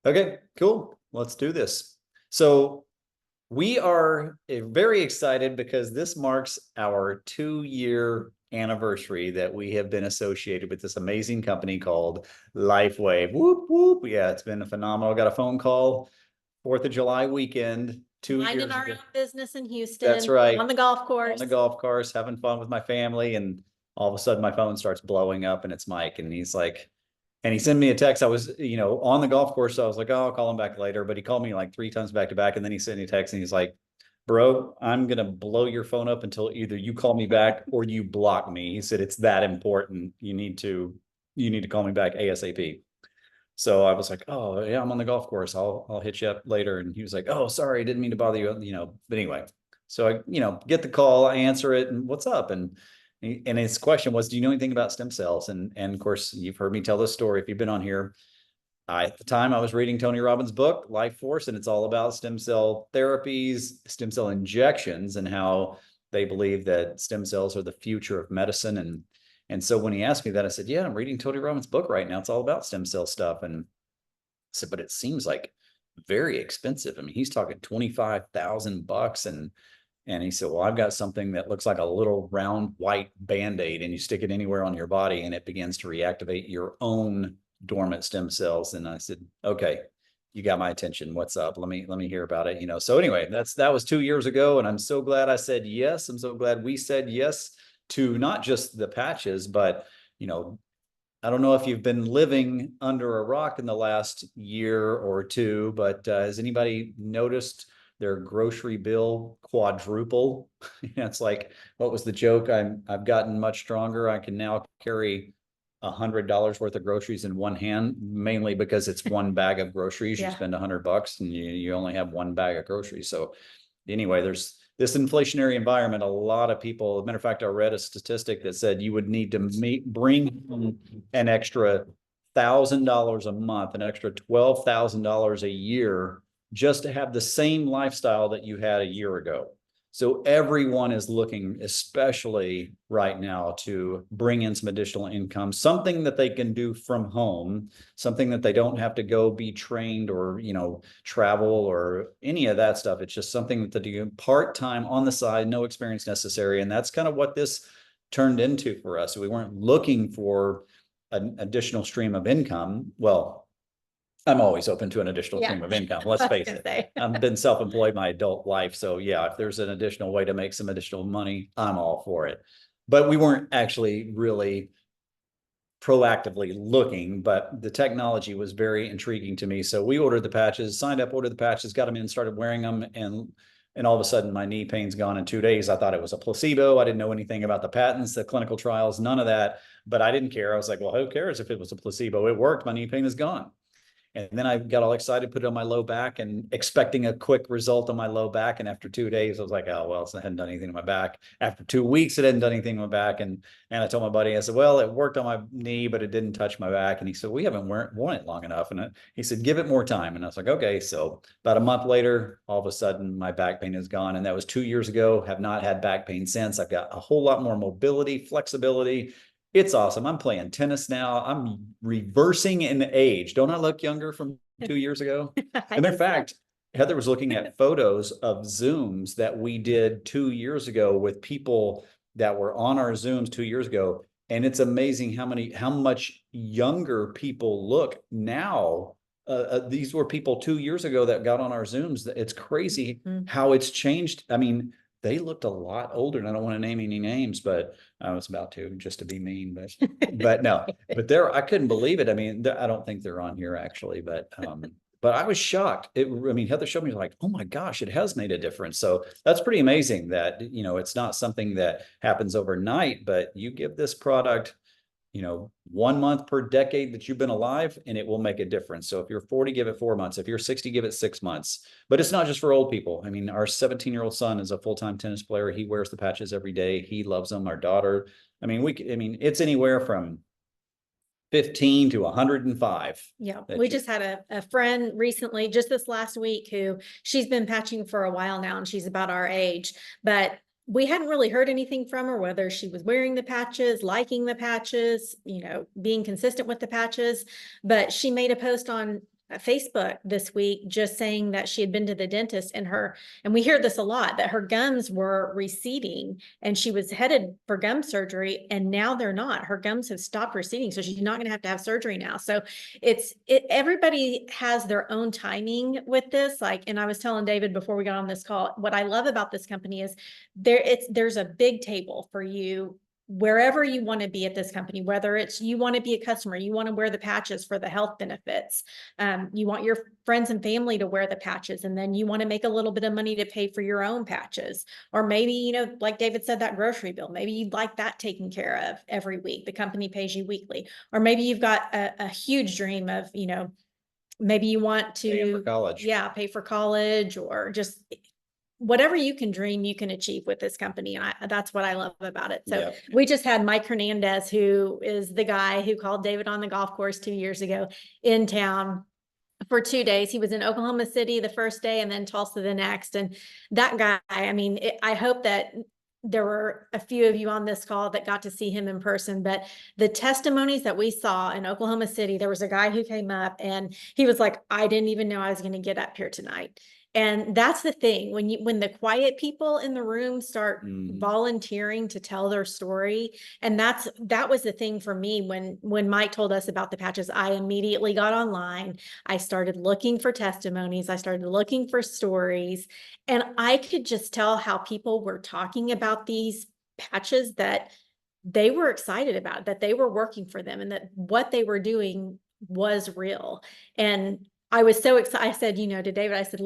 Okay, cool. Let's do this. So we are very excited because this marks our 2-year anniversary that we have been associated with this amazing company called LifeWave. Whoop, whoop. Yeah, it's been phenomenal. Got a phone call 4th of July weekend, 2 years Minding our ago. own business in That's Houston right. on the golf On course. the golf course, having fun with my family. And all of a sudden my phone starts blowing up and it's Mike. And he's like, and he sent me a text. I was, on the golf course. So I was like, oh, I'll call him back later. But he called me like 3 times back to back. And then he sent me a text and he's like, bro, I'm going to blow your phone up until either you call me back or you block me. He said, it's that important. You need to call me back ASAP. So I was like, oh yeah, I'm on the golf course. I'll hit you up later. And he was like, oh, sorry, didn't mean to bother you, but anyway. So I get the call, I answer it, and what's up? And his question was, do you know anything about stem cells? And of course, you've heard me tell this story if you've been on here. At the time I was reading Tony Robbins' book, Life Force, and it's all about stem cell therapies, stem cell injections, and how they believe that stem cells are the future of medicine. And so when he asked me that, I said, yeah, I'm reading Tony Robbins' book right now. It's all about stem cell stuff. And I said, but it seems like very expensive. I mean, he's talking $25,000. And he said, well, I've got something that looks like a little round white Band-Aid, and you stick it anywhere on your body and it begins to reactivate your own dormant stem cells. And I said, okay, you got my attention. What's up? Let me hear about it. So anyway, that was 2 years ago. And I'm so glad I said yes. I'm so glad we said yes to not just the patches, but you know, I don't know if you've been living under a rock in the last year or two, but has anybody noticed their grocery bill quadruple? It's like, what was the joke? I've gotten much stronger. I can now carry $100 worth of groceries in one hand, mainly because it's one bag of groceries. You Yeah. spend $100 and you only have one bag of groceries. So anyway, there's this inflationary environment. A lot of people, matter of fact, I read a statistic that said you would need to bring an extra $1,000 a month, an extra $12,000 a year just to have the same lifestyle that you had a year ago. So everyone is looking, especially right now, to bring in some additional income, something that they can do from home, something that they don't have to go be trained or, travel or any of that stuff. It's just something that they do part-time on the side, no experience necessary. And that's kind of what this turned into for us. We weren't looking for an additional stream of income. Well, I'm always open to an additional stream of income. Let's face it. I've been self-employed my adult life. So yeah, if there's an additional way to make some additional money, I'm all for it. But we weren't actually really proactively looking, but the technology was very intriguing to me. So we ordered the patches, signed up, ordered the patches, got them in, started wearing them. And all of a sudden my knee pain's gone in 2 days. I thought it was a placebo. I didn't know anything about the patents, the clinical trials, none of that, but I didn't care. I was like, well, who cares if it was a placebo? It worked. My knee pain is gone. And then I got all excited, put it on my low back and expecting a quick result on my low back. And after 2 days, I was like, oh, well, it hadn't done anything to my back. After 2 weeks, it hadn't done anything to my back. And I told my buddy, I said, well, it worked on my knee, but it didn't touch my back. And he said, we haven't worn it long enough. And he said, give it more time. And I was like, okay. So about a month later, all of a sudden my back pain is gone. And that was 2 years ago. Have not had back pain since. I've got a whole lot more mobility, flexibility. It's awesome. I'm playing tennis now. I'm reversing in age. Don't I look younger from 2 years ago? And in fact, Heather was looking at photos of Zooms that we did 2 years ago with people that were on our Zooms 2 years ago. And it's amazing how much younger people look now. These were people 2 years ago that got on our Zooms. It's crazy how it's changed. I mean, they looked a lot older, and I don't want to name any names, but I was about to just to be mean, but no, but I couldn't believe it. I mean, I don't think they're on here actually, but I was shocked. I mean, Heather showed me like, oh my gosh, it has made a difference. So that's pretty amazing that, it's not something that happens overnight, but you give this product 1 month per decade that you've been alive, and it will make a difference. So if you're 40, give it 4 months. If you're 60, give it 6 months. But it's not just for old people. I mean, our 17-year-old son is a full-time tennis player. He wears the patches every day. He loves them. Our daughter, I mean, it's anywhere from 15 to 105. Yeah, we just had a friend recently, just this last week, who she's been patching for a while now, and she's about our age, but we hadn't really heard anything from her, whether she was wearing the patches, liking the patches, being consistent with the patches. But she made a post on Facebook this week just saying that she had been to the dentist and we hear this a lot, that her gums were receding and she was headed for gum surgery and now they're not. Her gums have stopped receding. So she's not going to have surgery now. So everybody has their own timing with this. Like, and I was telling David before we got on this call, what I love about this company is there's a big table for you wherever you want to be at this company, whether it's you want to be a customer, you want to wear the patches for the health benefits, you want your friends and family to wear the patches, and then you want to make a little bit of money to pay for your own patches. Or maybe, you know, like David said, that grocery bill, maybe you'd like that taken care of every week. The company pays you weekly. Or maybe you've got a huge dream of, you know, maybe you want to pay for college, or just whatever you can dream, you can achieve with this company. And that's what I love about it. So we just had Mike Hernandez, who is the guy who called David on the golf course 2 years ago, in town for 2 days. He was in Oklahoma City the first day and then Tulsa the next. And that guy, I mean, I hope that there were a few of you on this call that got to see him in person, but the testimonies that we saw in Oklahoma City, there was a guy who came up and he was like, I didn't even know I was going to get up here tonight. And that's the thing, when the quiet people in the room start volunteering to tell their story. And that was the thing for me when Mike told us about the patches. I immediately got online. I started looking for testimonies. I started looking for stories, and I could just tell how people were talking about these patches, that they were excited about, that they were working for them, and that what they were doing was real. And I was so excited. I said, you know, to David, I said,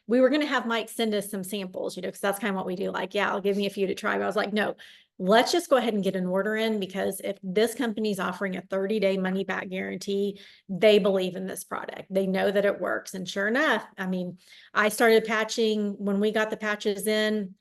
we were going to have Mike send us some samples, you know, because that's kind of what we do. Like, yeah, I'll give me a few to try. But I was like, no, let's just go ahead and get an order in, because if this company's offering a 30-day money back guarantee, they believe in this product. They know that it works. And sure enough, I mean, I started patching when we got the patches in.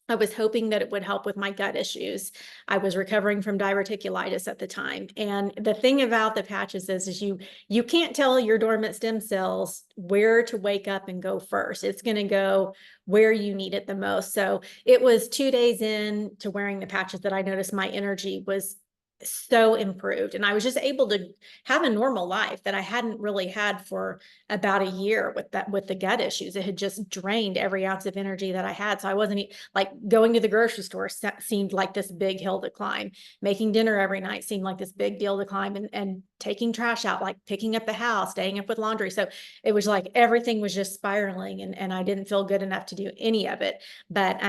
I was hoping that it would help with my gut issues. I was recovering from diverticulitis at the time. And the thing about the patches is you can't tell your dormant stem cells where to wake up and go first. It's going to go where you need it the most. So it was 2 days in to wearing the patches that I noticed my energy was so improved, and I was just able to have a normal life that I hadn't really had for about a year with the gut issues. It had just drained every ounce of energy that I had. So I wasn't like going to the grocery store seemed like this big hill to climb. Making dinner every night seemed like this big deal to climb, and taking trash out, like picking up the house, staying up with laundry. So it was like everything was just spiraling, and I didn't feel good enough to do any of it. But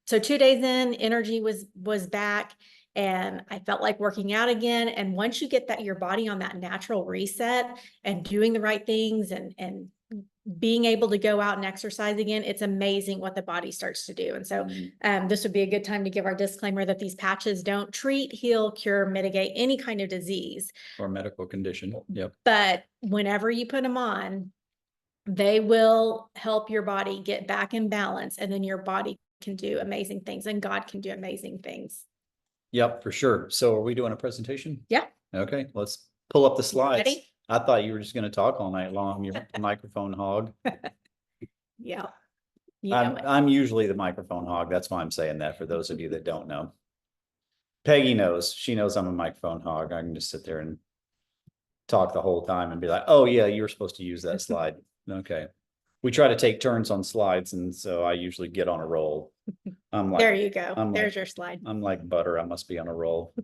so 2 days in, energy was back. And I felt like working out again. And once you get your body on that natural reset and doing the right things and being able to go out and exercise again, it's amazing what the body starts to do. And so this would be a good time to give our disclaimer that these patches don't treat, heal, cure, mitigate any kind of disease or medical condition. Yep. But whenever you put them on, they will help your body get back in balance, and then your body can do amazing things, and God can do amazing things. Yep, for sure. So are we doing a presentation? Yeah. Okay, let's pull up the slides. Ready? I thought you were just going to talk all night long. You're a microphone hog. Yeah. I'm usually the microphone hog. That's why I'm saying that, for those of you that don't know. Peggy knows. She knows I'm a microphone hog. I can just sit there and talk the whole time and be like, oh yeah, you were supposed to use that slide. Okay. We try to take turns on slides, and so I usually get on a roll. I'm like, there you go. There's your slide. I'm like butter. I must be on a roll.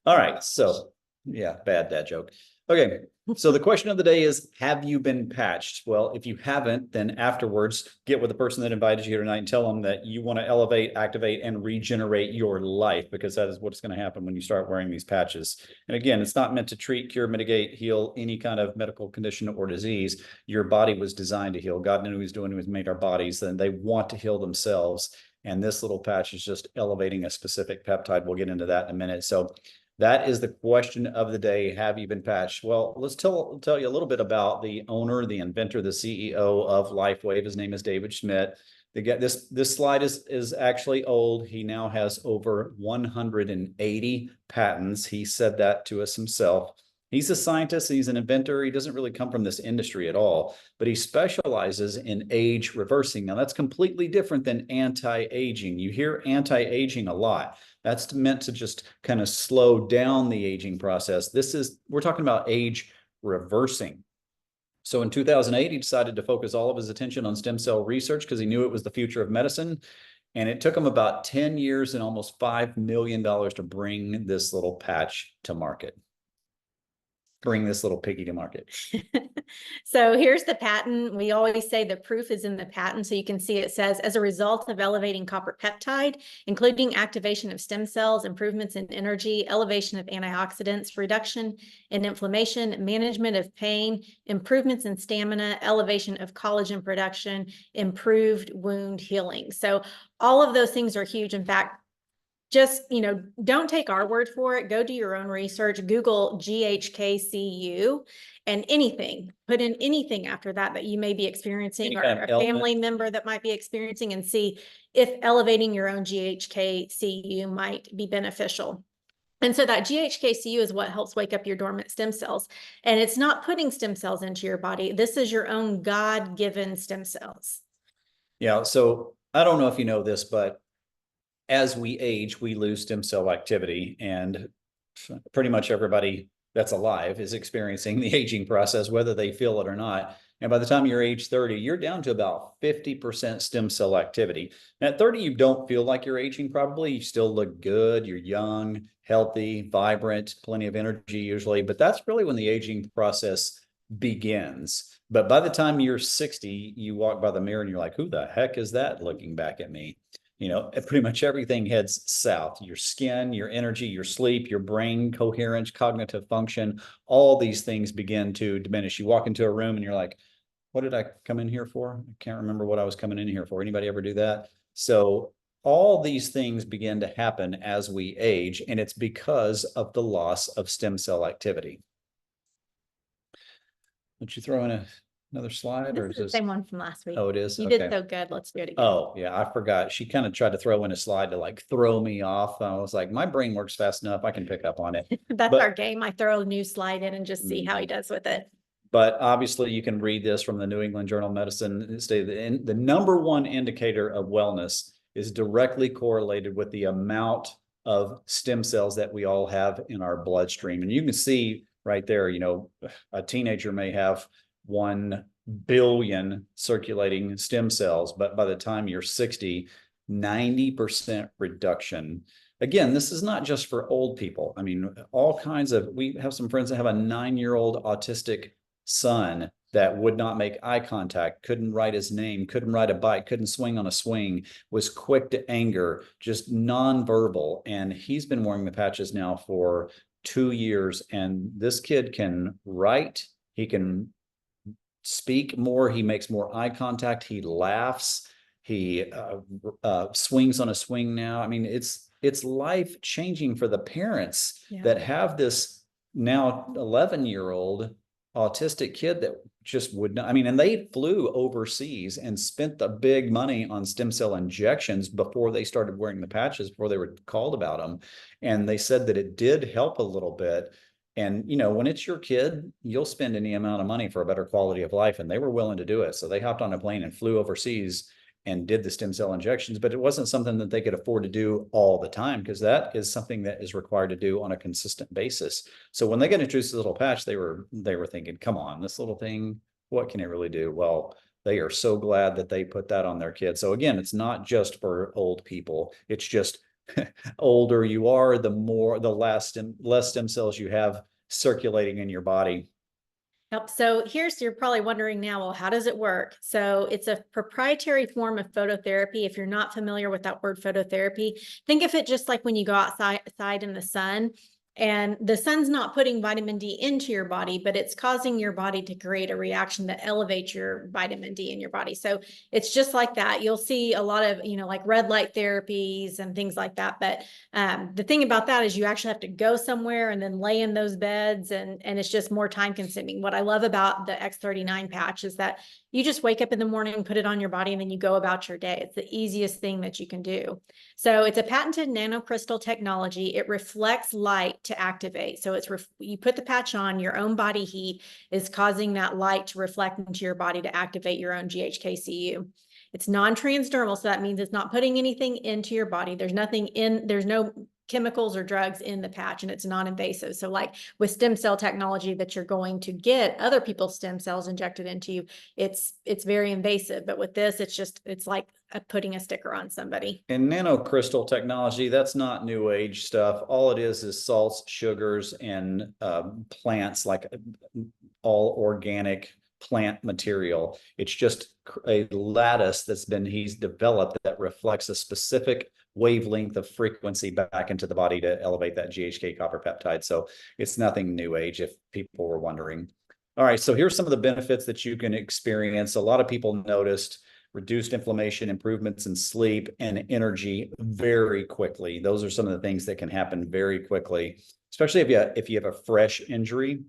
All right. So yeah, bad dad joke. Okay. So the question of the day is, have you been patched? Well, if you haven't, then afterwards get with the person that invited you here tonight and tell them that you want to elevate, activate, and regenerate your life, because that is what's going to happen when you start wearing these patches. And again, it's not meant to treat, cure, mitigate, heal any kind of medical condition or disease. Your body was designed to heal. God knew what he was doing. He was made our bodies, and they want to heal themselves. And this little patch is just elevating a specific peptide. We'll get into that in a minute. So that is the question of the day. Have you been patched? Well, let's tell you a little bit about the owner, the inventor, the CEO of LifeWave. His name is David Schmidt. This slide is actually old. He now has over 180 patents. He said that to us himself. He's a scientist, he's an inventor. He doesn't really come from this industry at all, but he specializes in age reversing. Now, that's completely different than anti-aging. You hear anti-aging a lot. That's meant to just kind of slow down the aging process. We're talking about age reversing. So in 2008, he decided to focus all of his attention on stem cell research because he knew it was the future of medicine. And it took him about 10 years and almost $5 million to bring this little patch to market. Bring this little piggy to market. So here's the patent. We always say the proof is in the patent. So you can see it says, as a result of elevating copper peptide, including activation of stem cells, improvements in energy, elevation of antioxidants, reduction in inflammation, management of pain, improvements in stamina, elevation of collagen production, improved wound healing. So all of those things are huge. In fact, just, don't take our word for it. Go do your own research. Google GHKCU and put in anything after that you may be experiencing, or a family member that might be experiencing, and see if elevating your own GHKCU might be beneficial. And so that GHKCU is what helps wake up your dormant stem cells. And it's not putting stem cells into your body. This is your own God-given stem cells. Yeah. So I don't know if you know this, but as we age, we lose stem cell activity, and pretty much everybody that's alive is experiencing the aging process, whether they feel it or not. And by the time you're age 30, you're down to about 50% stem cell activity. And at 30, you don't feel like you're aging probably. You still look good. You're young, healthy, vibrant, plenty of energy usually. But that's really when the aging process begins. But by the time you're 60, you walk by the mirror and you're like, who the heck is that looking back at me? Pretty much everything heads south. Your skin, your energy, your sleep, your brain coherence, cognitive function, all these things begin to diminish. You walk into a room and you're like, what did I come in here for? I can't remember what I was coming in here for. Anybody ever do that? So all these things begin to happen as we age, and it's because of the loss of stem cell activity. Don't you throw in another slide? This is the same one from last week. Oh, it is? You Okay. did so good. Let's do it again. Oh, yeah, I forgot. She kind of tried to throw in a slide to like throw me off. I was like, my brain works fast enough. I can pick up on it. That's our game. I throw a new slide in and just see how he does with it. But obviously you can read this from the New England Journal of Medicine. It stated the number one indicator of wellness is directly correlated with the amount of stem cells that we all have in our bloodstream. And you can see right there, a teenager may have 1 billion circulating stem cells, but by the time you're 60, 90% reduction. Again, this is not just for old people. I mean, we have some friends that have a 9-year-old autistic son that would not make eye contact, couldn't write his name, couldn't ride a bike, couldn't swing on a swing, was quick to anger, just nonverbal. And he's been wearing the patches now for 2 years. And this kid can write, he can speak more, he makes more eye contact, he laughs, he swings on a swing now. I mean, it's life changing for the parents that have this now 11-year-old autistic kid that just would not, and they flew overseas and spent the big money on stem cell injections before they started wearing the patches, before they were called about them. And they said that it did help a little bit. And, when it's your kid, you'll spend any amount of money for a better quality of life. And they were willing to do it. So they hopped on a plane and flew overseas and did the stem cell injections, but it wasn't something that they could afford to do all the time, because that is something that is required to do on a consistent basis. So when they got introduced to the little patch, they were thinking, come on, this little thing, what can it really do? Well, they are so glad that they put that on their kids. So again, it's not just for old people. It's just older you are, the less stem cells you have circulating in your body. Yep. So you're probably wondering now, well, how does it work? So it's a proprietary form of phototherapy. If you're not familiar with that word phototherapy, think of it just like when you go outside in the sun. And the sun's not putting vitamin D into your body, but it's causing your body to create a reaction that elevates your vitamin D in your body. So it's just like that. You'll see a lot of, like red light therapies and things like that. But the thing about that is you actually have to go somewhere and then lay in those beds, and it's just more time consuming. What I love about the X39 patch is that you just wake up in the morning, put it on your body, and then you go about your day. It's the easiest thing that you can do. So it's a patented nanocrystal technology. It reflects light to activate. So you put the patch on, your own body heat is causing that light to reflect into your body to activate your own GHKCU. It's non-transdermal, so that means it's not putting anything into your body. There's no chemicals or drugs in the patch, and it's non-invasive. So like with stem cell technology that you're going to get other people's stem cells injected into you, it's very invasive. But with this, it's like putting a sticker on somebody. And nanocrystal technology, that's not new age stuff. All it is salts, sugars, and plants, like all organic plant material. It's just a lattice he's developed that reflects a specific wavelength of frequency back into the body to elevate that GHK copper peptide. So it's nothing new age, if people were wondering. All right, so here's some of the benefits that you can experience. A lot of people noticed reduced inflammation, improvements in sleep, and energy very quickly. Those are some of the things that can happen very quickly, especially if you have a fresh injury.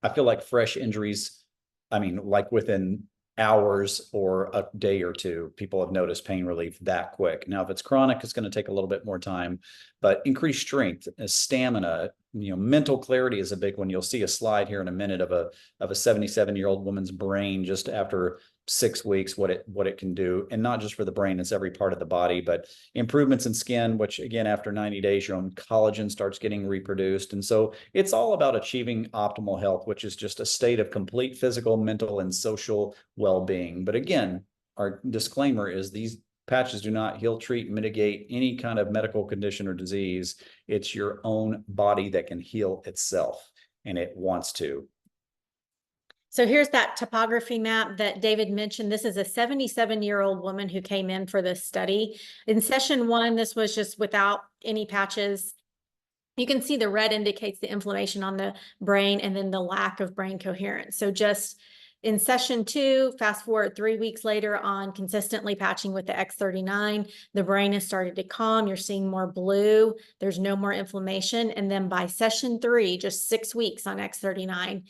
I feel like fresh injuries, I mean, like within hours or a day or two, people have noticed pain relief that quick. Now, if it's chronic, it's going to take a little bit more time, but increased strength, stamina, mental clarity is a big one. You'll see a slide here in a minute of a 77-year-old woman's brain just after 6 weeks, what it can do. And not just for the brain, it's every part of the body. But improvements in skin, which again, after 90 days, your own collagen starts getting reproduced. And so it's all about achieving optimal health, which is just a state of complete physical, mental, and social well-being. But again, our disclaimer is these patches do not heal, treat, mitigate any kind of medical condition or disease. It's your own body that can heal itself, and it wants to. So here's that topography map that David mentioned. This is a 77-year-old woman who came in for this study. In session 1, this was just without any patches. You can see the red indicates the inflammation on the brain and then the lack of brain coherence. So just in session 2, fast forward 3 weeks later on consistently patching with the X39, the brain has started to calm. You're seeing more blue. There's no more inflammation. And then by session 3, just 6 weeks on X39,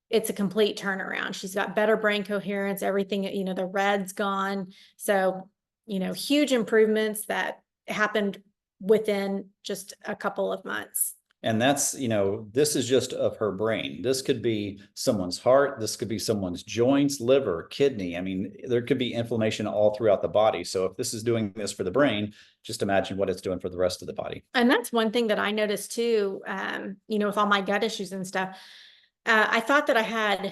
it's a complete turnaround. She's got better brain coherence, everything, the red's gone. So, huge improvements that happened within just a couple of months. And that's, this is just of her brain. This could be someone's heart. This could be someone's joints, liver, kidney. I mean, there could be inflammation all throughout the body. So if this is doing this for the brain, just imagine what it's doing for the rest of the body. And that's one thing that I noticed too, with all my gut issues and stuff. I thought that I had,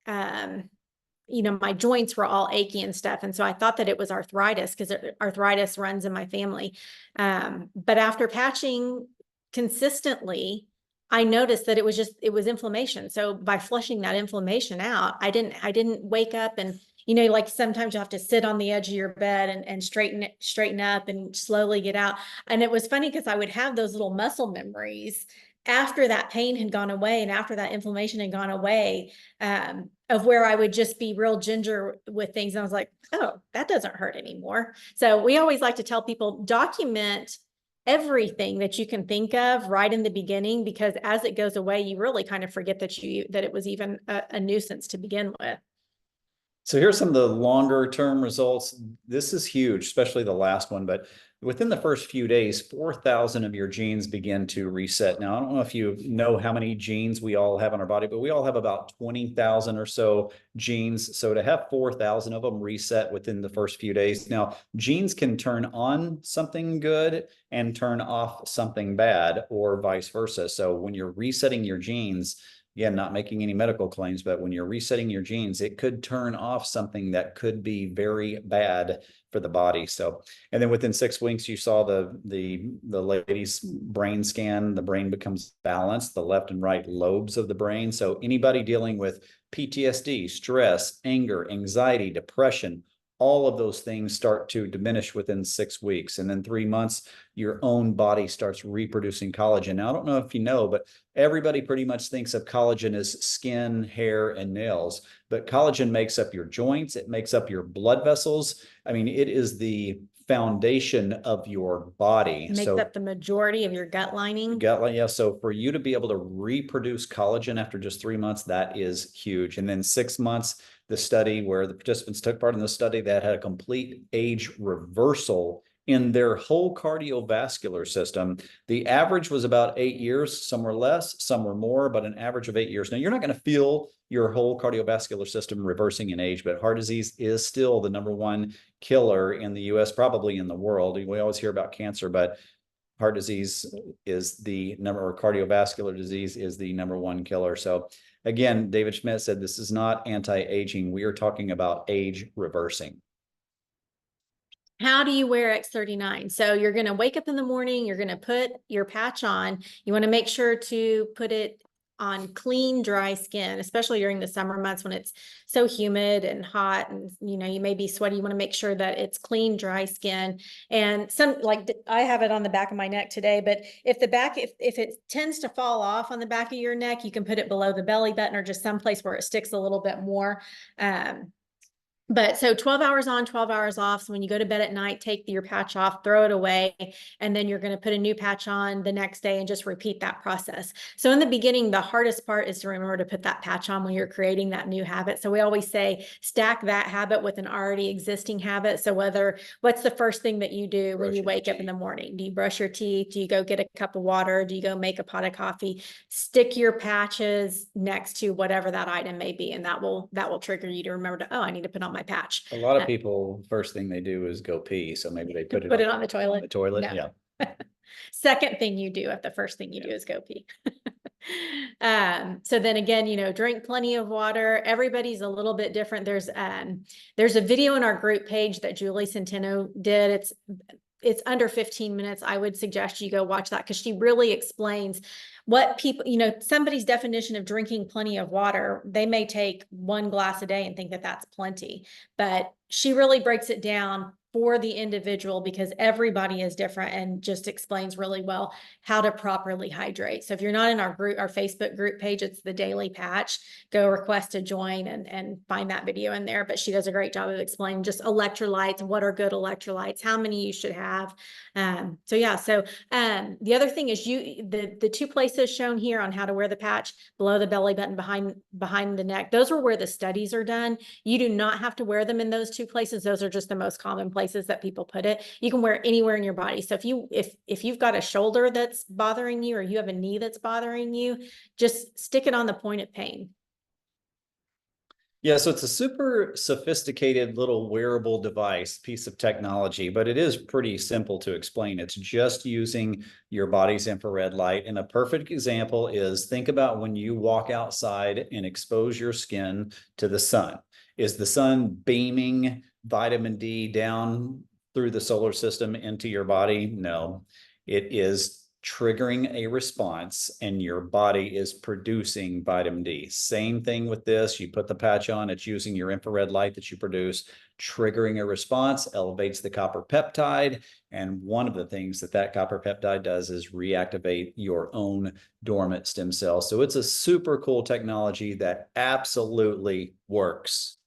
my joints were all achy and stuff. And so I thought that it was arthritis because arthritis runs in my family. But after patching consistently, I noticed that it was inflammation. So by flushing that inflammation out, I didn't wake up and, like sometimes you have to sit on the edge of your bed and straighten up and slowly get out. And it was funny because I would have those little muscle memories after that pain had gone away and after that inflammation had gone away, of where I would just be real ginger with things. And I was like, oh, that doesn't hurt anymore. So we always like to tell people, document everything that you can think of right in the beginning, because as it goes away, you really kind of forget that it was even a nuisance to begin with. So here's some of the longer term results. This is huge, especially the last one, but within the first few days, 4,000 of your genes begin to reset. Now, I don't know if you know how many genes we all have in our body, but we all have about 20,000 or so genes. So to have 4,000 of them reset within the first few days. Now, genes can turn on something good and turn off something bad, or vice versa. So when you're resetting your genes, again, not making any medical claims, but when you're resetting your genes, it could turn off something that could be very bad for the body. So, and then within 6 weeks, you saw the lady's brain scan. The brain becomes balanced, the left and right lobes of the brain. So anybody dealing with PTSD, stress, anger, anxiety, depression, all of those things start to diminish within 6 weeks. And then 3 months, your own body starts reproducing collagen. Now, I don't know if you know, but everybody pretty much thinks of collagen as skin, hair, and nails. But collagen makes up your joints. It makes up your blood vessels. I mean, it is the foundation of your body. It makes up the majority of your gut lining. Yeah. So for you to be able to reproduce collagen after just 3 months, that is huge. And then 6 months, the study where the participants took part in the study that had a complete age reversal in their whole cardiovascular system. The average was about 8 years. Some were less, some were more, but an average of 8 years. Now, you're not going to feel your whole cardiovascular system reversing in age, but heart disease is still the #1 killer in the US, probably in the world. We always hear about cancer, but heart disease is the number, or cardiovascular disease is the #1 killer. So again, David Schmidt said this is not anti-aging. We are talking about age reversing. How do you wear X39? So you're going to wake up in the morning, you're going to put your patch on. You want to make sure to put it on clean, dry skin, especially during the summer months when it's so humid and hot and, you know, you may be sweaty. You want to make sure that it's clean, dry skin. And some, like I have it on the back of my neck today, but if the back, if it tends to fall off on the back of your neck, you can put it below the belly button or just someplace where it sticks a little bit more. But so 12 hours on, 12 hours off. So when you go to bed at night, take your patch off, throw it away, and then you're going to put a new patch on the next day and just repeat that process. So in the beginning, the hardest part is to remember to put that patch on when you're creating that new habit. So we always say stack that habit with an already existing habit. So what's the first thing that you do when you wake up in the morning? Do you brush your teeth? Do you go get a cup of water? Do you go make a pot of coffee? Stick your patches next to whatever that item may be, and that will trigger you to remember to, oh, I need to put on my patch. A lot of people, first thing they do is go pee. So maybe they put it on the toilet. On the toilet. No. Yeah. Second thing you do if the first thing you do is go pee. So then again, you know, drink plenty of water. Everybody's a little bit different. There's a video in our group page that Julie Centeno did. It's under 15 minutes. I would suggest you go watch that because she really explains what people, you know, somebody's definition of drinking plenty of water. They may take 1 glass a day and think that that's plenty, but she really breaks it down for the individual because everybody is different and just explains really well how to properly hydrate. So if you're not in our group, our Facebook group page, it's the Daily Patch. Go request to join and find that video in there. But she does a great job of explaining just electrolytes, what are good electrolytes, how many you should have. So yeah, so the other thing is the 2 places shown here on how to wear the patch below the belly button, behind the neck, those are where the studies are done. You do not have to wear them in those 2 places. Those are just the most common places that people put it. You can wear it anywhere in your body. So if you've got a shoulder that's bothering you or you have a knee that's bothering you, just stick it on the point of pain. Yeah, so it's a super sophisticated little wearable device, piece of technology, but it is pretty simple to explain. It's just using your body's infrared light. And a perfect example is think about when you walk outside and expose your skin to the sun. Is the sun beaming vitamin D down through the solar system into your body? No, it is triggering a response and your body is producing vitamin D. Same thing with this. You put the patch on, it's using your infrared light that you produce, triggering a response, elevates the copper peptide. And one of the things that copper peptide does is reactivate your own dormant stem cells. So it's a super cool technology that absolutely works.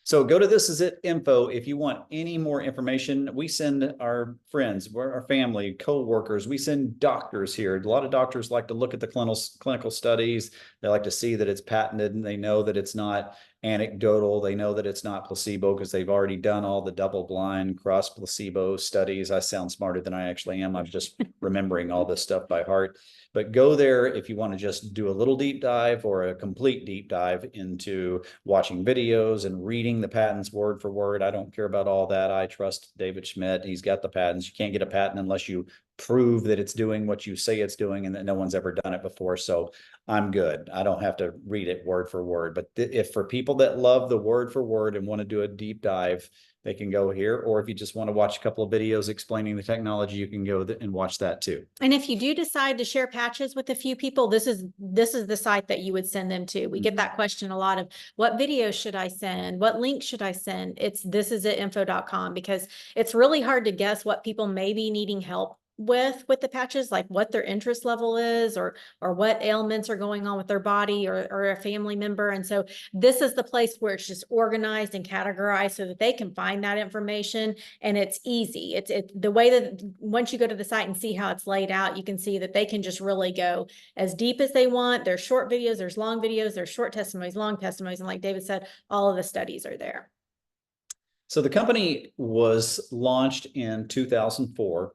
So go to thisisIt.info if you want any more information. We send our friends, our family, co-workers, we send doctors here. A lot of doctors like to look at the clinical studies. They like to see that it's patented and they know that it's not anecdotal. They know that it's not placebo because they've already done all the double-blind cross placebo studies. I sound smarter than I actually am. I'm just remembering all this stuff by heart. But go there if you want to just do a little deep dive or a complete deep dive into watching videos and reading the patents word for word. I don't care about all that. I trust David Schmidt. He's got the patents. You can't get a patent unless you prove that it's doing what you say it's doing and that no one's ever done it before. So I'm good. I don't have to read it word for word. But if for people that love the word for word and want to do a deep dive, they can go here. Or if you just want to watch a couple of videos explaining the technology, you can go and watch that too. And if you do decide to share patches with a few people, this is the site that you would send them to. We get that question a lot of what videos should I send? What links should I send? It's thisisitinfo.com because it's really hard to guess what people may be needing help with the patches, like what their interest level is or what ailments are going on with their body or a family member. And so this is the place where it's just organized and categorized so that they can find that information and it's easy. It's the way that once you go to the site and see how it's laid out, you can see that they can just really go as deep as they want. There's short videos, there's long videos, there's short testimonies, long testimonies. And like David said, all of the studies are there. So the company was launched in 2004.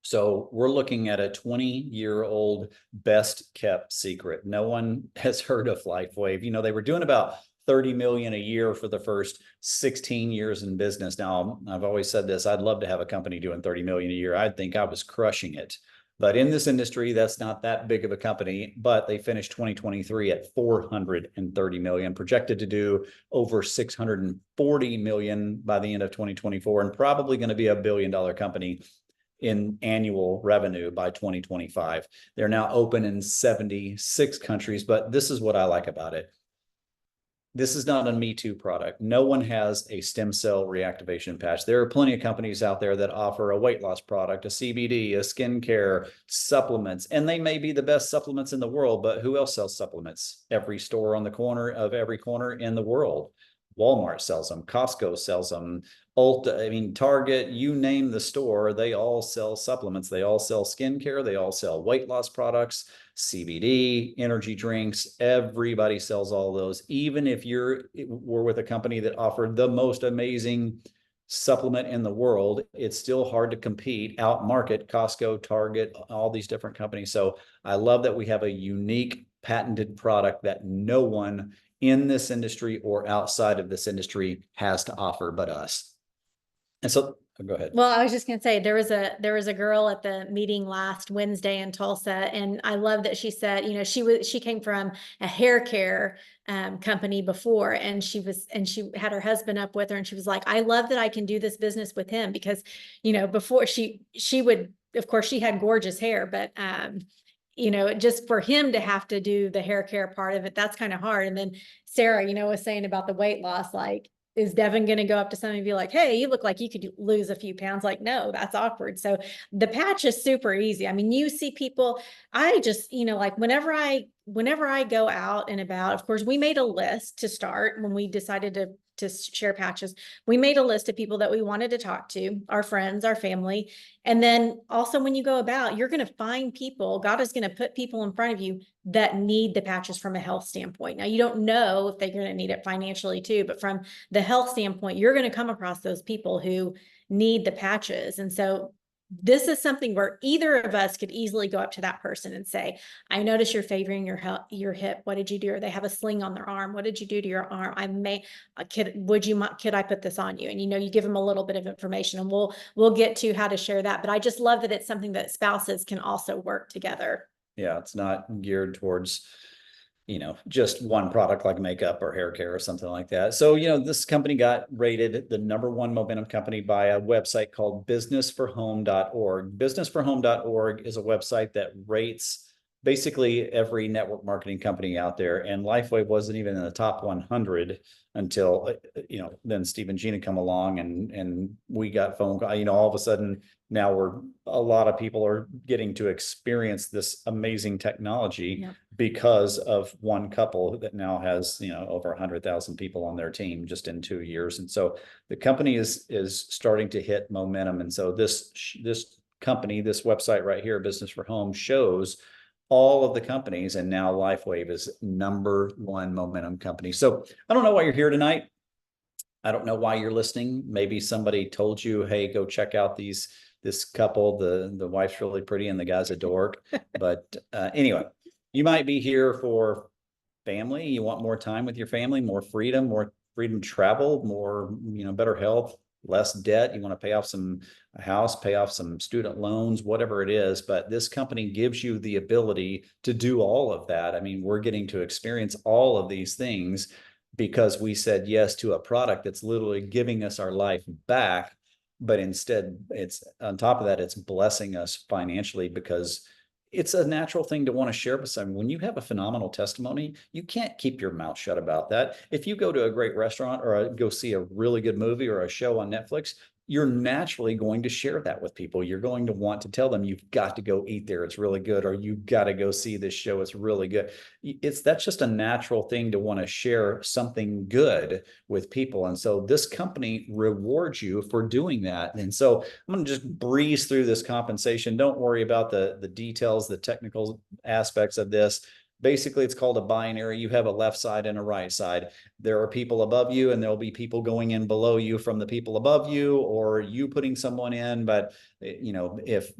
So we're looking at a 20-year-old best kept secret. No one has heard of LifeWave. You know, they were doing about 30 million a year for the first 16 years in business. Now, I've always said this, I'd love to have a company doing 30 million a year. I'd think I was crushing it. But in this industry, that's not that big of a company, but they finished 2023 at 430 million, projected to do over 640 million by the end of 2024, and probably going to be $1 billion company in annual revenue by 2025. They're now open in 76 countries, but this is what I like about it. This is not a Me Too product. No one has a stem cell reactivation patch. There are plenty of companies out there that offer a weight loss product, a CBD, a skincare, supplements, and they may be the best supplements in the world, but who else sells supplements? Every store on the corner of every corner in the world. Walmart sells them, Costco sells them, Ulta, I mean, Target, you name the store, they all sell supplements. They all sell skincare. They all sell weight loss products, CBD, energy drinks. Everybody sells all those. Even if we're with a company that offered the most amazing supplement in the world, it's still hard to compete, outmarket Costco, Target, all these different companies. So I love that we have a unique patented product that no one in this industry or outside of this industry has to offer but us. And so go ahead. Well, I was just going to say, there was a girl at the meeting last Wednesday in Tulsa, and I love that she said, you know, she came from a hair care company before, and she had her husband up with her, and she was like, I love that I can do this business with him, because, you know, before she would, of course, she had gorgeous hair, but you know, just for him to have to do the hair care part of it, that's kind of hard. And then Sarah, you know, was saying about the weight loss, like, is Devin going to go up to somebody and be like, hey, you look like you could lose a few pounds? Like, no, that's awkward. So the patch is super easy. I mean, you see people, I just, you know, like whenever I go out and about, of course, we made a list to start when we decided to share patches. We made a list of people that we wanted to talk to, our friends, our family. And then also when you go about, you're going to find people, God is going to put people in front of you that need the patches from a health standpoint. Now, you don't know if they're going to need it financially too, but from the health standpoint, you're going to come across those people who need the patches. And so this is something where either of us could easily go up to that person and say, I notice you're favoring your hip. What did you do? Or they have a sling on their arm. What did you do to your arm? Could I put this on you? And, you know, you give them a little bit of information, and we'll get to how to share that. But I just love that it's something that spouses can also work together. Yeah. It's not geared towards, you know, just one product like makeup or hair care or something like that. So, you know, this company got rated the #1 momentum company by a website called businessforhome.org. Businessforhome.org is a website that rates basically every network marketing company out there. And Lifeway wasn't even in the top 100 until, you know, then Steve and Gina come along, and we got phone call, you know, all of a sudden now a lot of people are getting to experience this amazing technology. Yeah. Because of one couple that now has, you know, over 100,000 people on their team just in 2 years. And so the company is starting to hit momentum. And so this company, this website right here, Business for Home, shows all of the companies, and now LifeWave is #1 momentum company. So I don't know why you're here tonight. I don't know why you're listening. Maybe somebody told you, hey, go check out this couple. The wife's really pretty and the guy's a dork. But anyway, you might be here for family. You want more time with your family, more freedom to travel, more, you know, better health, less debt. You want to pay off a house, pay off some student loans, whatever it is. But this company gives you the ability to do all of that. I mean, we're getting to experience all of these things because we said yes to a product that's literally giving us our life back. But instead, it's on top of that, it's blessing us financially, because it's a natural thing to want to share with someone. When you have a phenomenal testimony, you can't keep your mouth shut about that. If you go to a great restaurant or go see a really good movie or a show on Netflix, you're naturally going to share that with people. You're going to want to tell them, you've got to go eat there, it's really good, or you've got to go see this show, it's really good. That's just a natural thing to want to share something good with people. And so this company rewards you for doing that. And so I'm going to just breeze through this compensation. Don't worry about the details, the technical aspects of this. Basically, it's called a binary. You have a left side and a right side. There are people above you, and there'll be people going in below you from the people above you, or you putting someone in. But, you know, if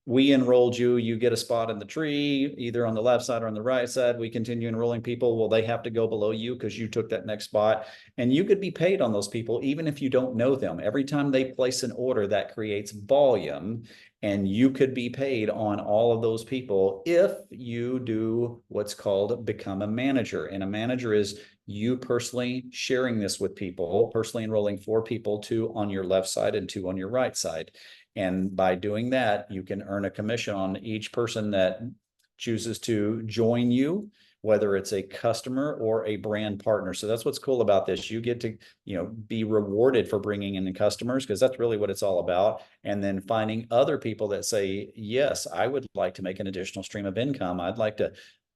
we enrolled you, you get a spot in the tree, either on the left side or on the right side. We continue enrolling people. Well, they have to go below you because you took that next spot. And you could be paid on those people, even if you don't know them. Every time they place an order, that creates volume. And you could be paid on all of those people if you do what's called become a manager. And a manager is you personally sharing this with people, personally enrolling 4 people, 2 on your left side and 2 on your right side. And by doing that, you can earn a commission on each person that chooses to join you, whether it's a customer or a brand partner. So that's what's cool about this. You get to, be rewarded for bringing in the customers, because that's really what it's all about. And then finding other people that say, yes, I would like to make an additional stream of income. I'd like to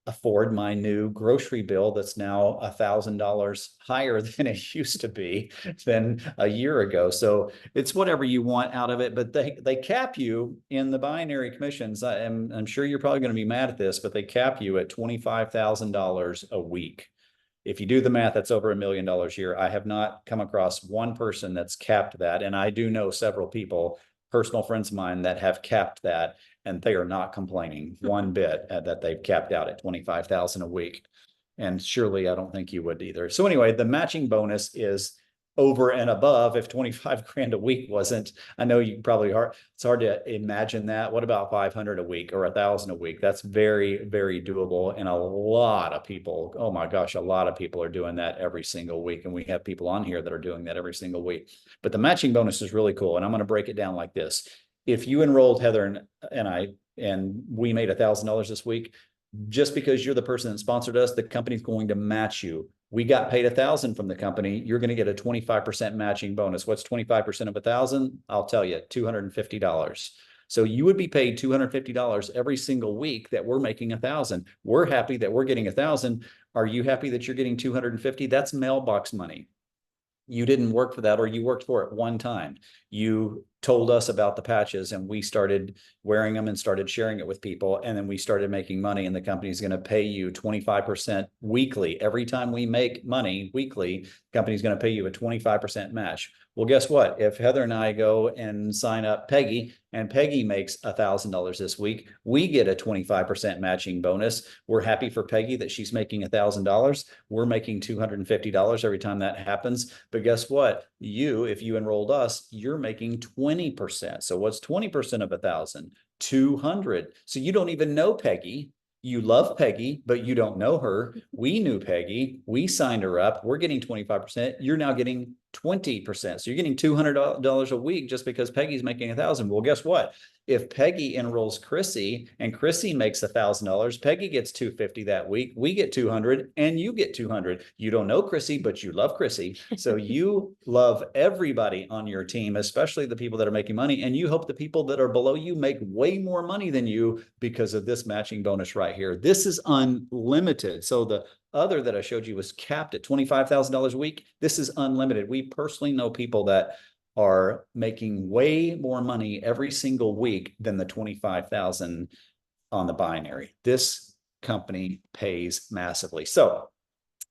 afford my new grocery bill that's now $1,000 higher than it used to be than a year ago. So it's whatever you want out of it, but they cap you in the binary commissions. I'm sure you're probably going to be mad at this, but they cap you at $25,000 a week. If you do the math, that's over $1 million a year. I have not come across one person that's capped that. And I do know several people, personal friends of mine, that have capped that, and they are not complaining one bit that they've capped out at 25,000 a week. And surely I don't think you would either. So anyway, the matching bonus is over and above. If 25 grand a week wasn't, I know you probably it's hard to imagine that. What about 500 a week or 1,000 a week? That's very, very doable. And a lot of people, oh my gosh, a lot of people are doing that every single week. And we have people on here that are doing that every single week. But the matching bonus is really cool. And I'm going to break it down like this. If you enrolled Heather and I, and we made $1,000 this week, just because you're the person that sponsored us, the company's going to match you. We got paid $1,000 from the company. You're going to get a 25% matching bonus. What's 25% of $1,000? I'll tell you, $250. So you would be paid $250 every single week that we're making $1,000. We're happy that we're getting $1,000. Are you happy that you're getting $250? That's mailbox money. You didn't work for that, or you worked for it one time. You told us about the patches and we started wearing them and started sharing it with people. And then we started making money, and the company's going to pay you 25% weekly. Every time we make money weekly, the company's going to pay you a 25% match. Well, guess what? If Heather and I go and sign up Peggy, and Peggy makes $1,000 this week, we get a 25% matching bonus. We're happy for Peggy that she's making $1,000. We're making $250 every time that happens. But guess what? If you enrolled us, you're making 20%. So what's 20% of 1,000? 200. So you don't even know Peggy. You love Peggy, but you don't know her. We knew Peggy. We signed her up. We're getting 25%. You're now getting 20%. So you're getting $200 a week just because Peggy's making 1,000. Well, guess what? If Peggy enrolls Chrissy and Chrissy makes $1,000, Peggy gets $250 that week. We get $200 and you get $200. You don't know Chrissy, but you love Chrissy. So you love everybody on your team, especially the people that are making money. And you hope the people that are below you make way more money than you because of this matching bonus right here. This is unlimited. So the other that I showed you was capped at $25,000 a week. This is unlimited. We personally know people that are making way more money every single week than the 25,000 on the binary. This company pays massively. So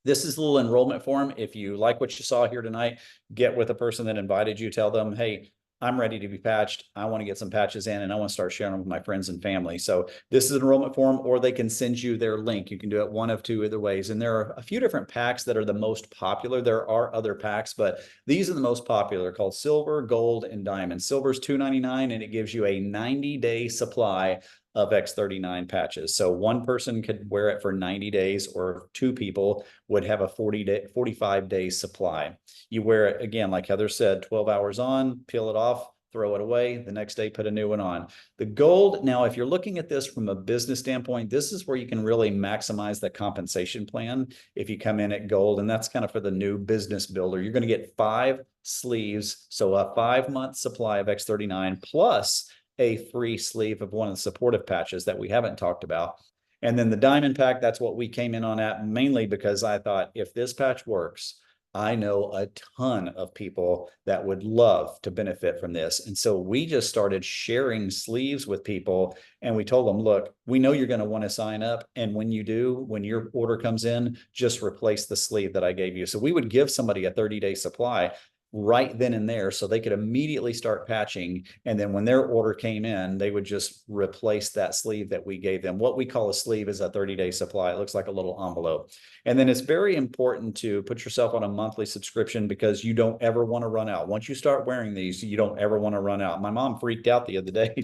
this is a little enrollment form. If you like what you saw here tonight, get with the person that invited you, tell them, hey, I'm ready to be patched. I want to get some patches in and I want to start sharing them with my friends and family. So this is an enrollment form, or they can send you their link. You can do it one of two other ways. And there are a few different packs that are the most popular. There are other packs, but these are the most popular, called silver, gold, and diamond. Silver is $2.99 and it gives you a 90-day supply of X39 patches. So one person could wear it for 90 days, or 2 people would have a 45-day supply. You wear it, again, like Heather said, 12 hours on, peel it off, throw it away. The next day, put a new one on. The gold, now, if you're looking at this from a business standpoint, this is where you can really maximize the compensation plan if you come in at gold. And that's kind of for the new business builder. You're going to get 5 sleeves, so a 5-month supply of X39 plus a free sleeve of one of the supportive patches that we haven't talked about. And then the diamond pack, that's what we came in on at, mainly because I thought, if this patch works, I know a ton of people that would love to benefit from this. And so we just started sharing sleeves with people, and we told them, look, we know you're going to want to sign up. And when you do, when your order comes in, just replace the sleeve that I gave you. So we would give somebody a 30-day supply. right then and there, so they could immediately start patching. And then when their order came in, they would just replace that sleeve that we gave them. What we call a sleeve is a 30-day supply. It looks like a little envelope. And then it's very important to put yourself on a monthly subscription, because you don't ever want to run out. Once you start wearing these, you don't ever want to run out. My mom freaked out the other day.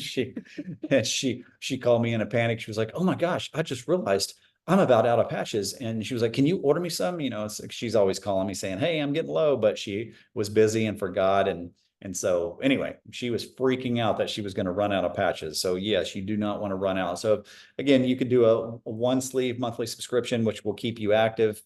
She called me in a panic. She was like, "Oh my gosh, I just realized I'm about out of patches." And she was like, "Can you order me some?" You know, it's like she's always calling me saying, "Hey, I'm getting low," but she was busy and forgot. And so anyway, she was freaking out that she was going to run out of patches. So yes, you do not want to run out. So again, you could do a one sleeve monthly subscription, which will keep you active.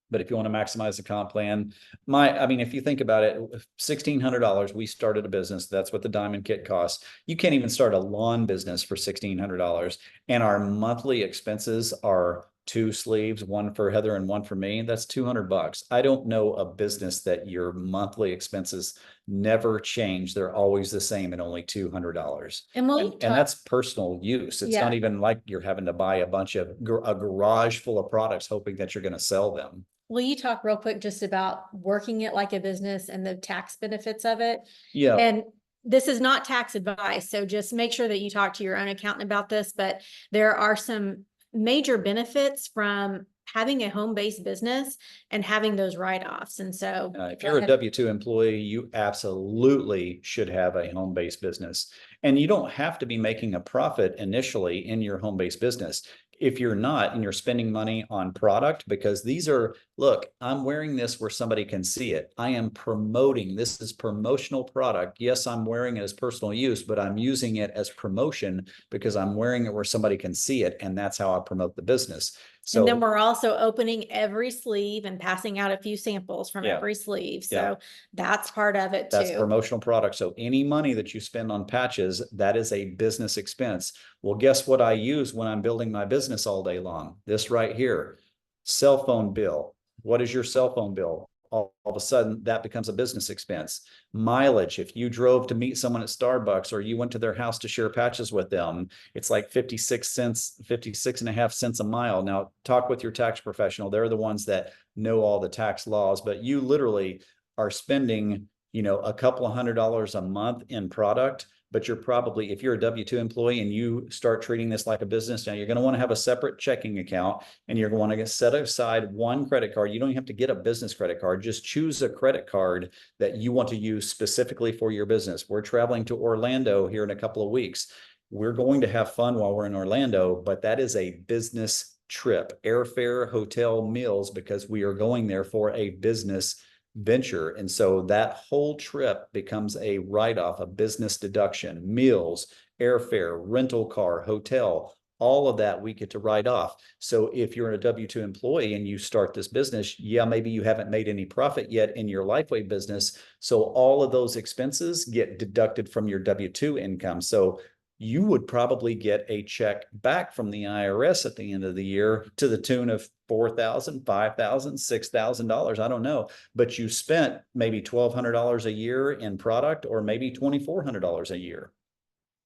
But if you want to maximize the comp plan, I mean, if you think about it, $1,600, we started a business. That's what the diamond kit costs. You can't even start a lawn business for $1,600. And our monthly expenses are 2 sleeves, one for Heather and one for me. That's $200. I don't know a business that your monthly expenses never change. They're always the same at only $200. And And that's personal use. It's Yeah. not even like you're having to buy a bunch of a garage full of products hoping that you're going to sell them. will you talk real quick just about working it like a business and the tax benefits of it? Yeah. And this is not tax advice, so just make sure that you talk to your own accountant about this, but there are some major benefits from having a home-based business and having those write-offs. And so if you're a W-2 employee, you absolutely should have a home-based business. And you don't have to be making a profit initially in your home-based business. If you're not, and you're spending money on product, because these are, look, I'm wearing this where somebody can see it. I am promoting, this is promotional product. Yes, I'm wearing it as personal use, but I'm using it as promotion because I'm wearing it where somebody can see it. And that's how I promote the business. So, and then we're also opening every sleeve and passing out a few samples from every sleeve. So that's part of it too. That's promotional product. So any money that you spend on patches, that is a business expense. Well, guess what I use when I'm building my business all day long? This right here, cell phone bill. What is your cell phone bill? All of a sudden that becomes a business expense. Mileage. If you drove to meet someone at Starbucks or you went to their house to share patches with them, it's like 56 cents, 56.5 cents a mile. Now talk with your tax professional. They're the ones that know all the tax laws, but you literally are spending, you know, a couple of $100 a month in product. But you're probably, if you're a W-2 employee and you start treating this like a business, now you're going to want to have a separate checking account, and you're going to set aside one credit card. You don't have to get a business credit card. Just choose a credit card that you want to use specifically for your business. We're traveling to Orlando here in a couple of weeks. We're going to have fun while we're in Orlando, but that is a business trip, airfare, hotel, meals, because we are going there for a business venture. And so that whole trip becomes a write-off, a business deduction, meals, airfare, rental car, hotel, all of that we get to write off. So if you're a W-2 employee and you start this business, yeah, maybe you haven't made any profit yet in your Lifeway business. So all of those expenses get deducted from your W-2 income. So you would probably get a check back from the IRS at the end of the year to the tune of $4,000, $5,000, $6,000. I don't know, but you spent maybe $1,200 a year in product, or maybe $2,400 a year.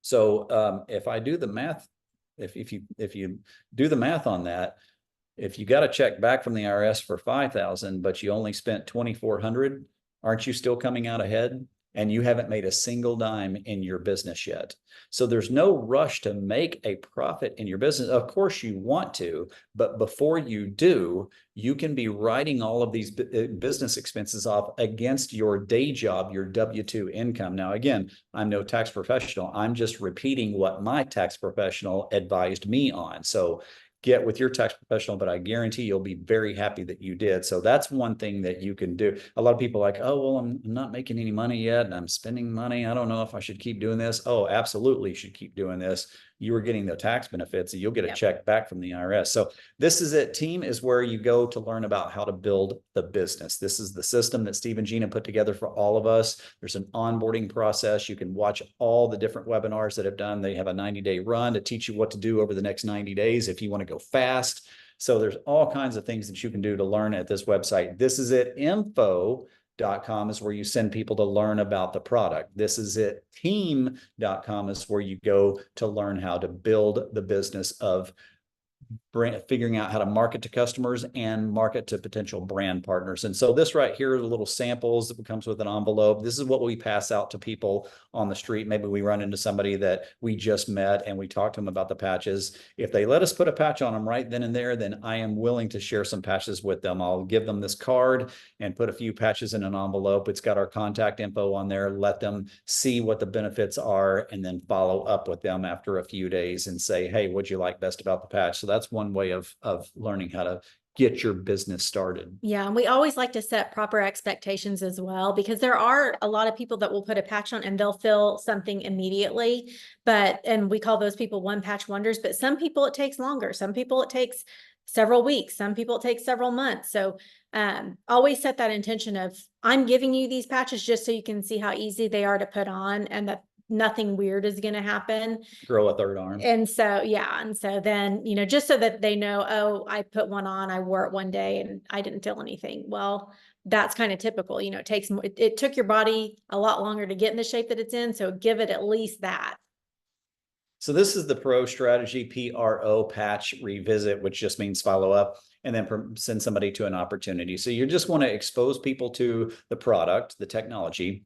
So if I do the math, if you do the math on that, if you got a check back from the IRS for $5,000, but you only spent $2,400, aren't you still coming out ahead? And you haven't made a single dime in your business yet. So there's no rush to make a profit in your business. Of course you want to, but before you do, you can be writing all of these business expenses off against your day job, your W-2 income. Now, again, I'm no tax professional. I'm just repeating what my tax professional advised me on. So get with your tax professional, but I guarantee you'll be very happy that you did. So that's one thing that you can do. A lot of people are like, oh, well, I'm not making any money yet and I'm spending money. I don't know if I should keep doing this. Oh, absolutely, you should keep doing this. You are getting the tax benefits and you'll get a check back from the IRS. So this is it. Team is where you go to learn about how to build the business. This is the system that Steve and Gina put together for all of us. There's an onboarding process. You can watch all the different webinars that have done. They have a 90-day run to teach you what to do over the next 90 days if you want to go fast. So there's all kinds of things that you can do to learn at this website. This is it. Info.com is where you send people to learn about the product. This is it. Team.com is where you go to learn how to build the business of figuring out how to market to customers and market to potential brand partners. And so this right here are the little samples that comes with an envelope. This is what we pass out to people on the street. Maybe we run into somebody that we just met and we talk to them about the patches. If they let us put a patch on them right then and there, then I am willing to share some patches with them. I'll give them this card and put a few patches in an envelope. It's got our contact info on there. Let them see what the benefits are and then follow up with them after a few days and say, hey, what'd you like best about the patch? So that's one way of learning how to get your business started. Yeah, and we always like to set proper expectations as well, because there are a lot of people that will put a patch on and they'll feel something immediately, and we call those people one patch wonders, but some people it takes longer. Some people it takes several weeks. Some people it takes several months. So always set that intention of, I'm giving you these patches just so you can see how easy they are to put on and that nothing weird is going to happen. Grow a third arm. And so, yeah. And so then, just so that they know, oh, I put one on, I wore it one day and I didn't feel anything. Well, that's kind of typical. It took your body a lot longer to get in the shape that it's in. So give it at least that. So this is the PRO strategy, PRO, patch revisit, which just means follow up and then send somebody to an opportunity. So you just want to expose people to the product, the technology,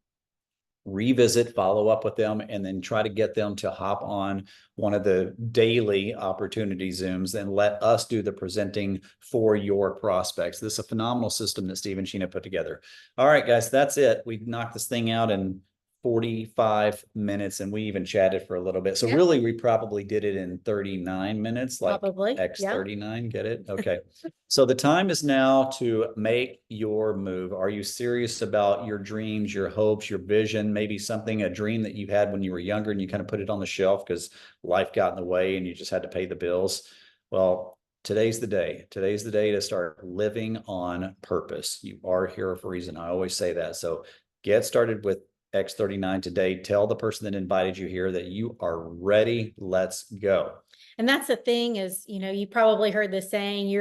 revisit, follow up with them, and then try to get them to hop on one of the daily opportunity Zooms and let us do the presenting for your prospects. This is a phenomenal system that Steve and Sheena put together. All right, guys, that's it. We knocked this thing out in 45 minutes and we even chatted for a little bit. So Yep. Really, we probably did it in 39 minutes, like Probably. X39, get it? Okay. So the time is now to make your move. Are you serious about your dreams, your hopes, your vision, maybe a dream that you had when you were younger and you kind of put it on the shelf because life got in the way and you just had to pay the bills? Well, today's the day. Today's the day to start living on purpose. You are here for a reason. I always say that. So get started with X39 today. Tell the person that invited you here that you are ready. Let's go. And that's the thing is, you probably heard the saying, you're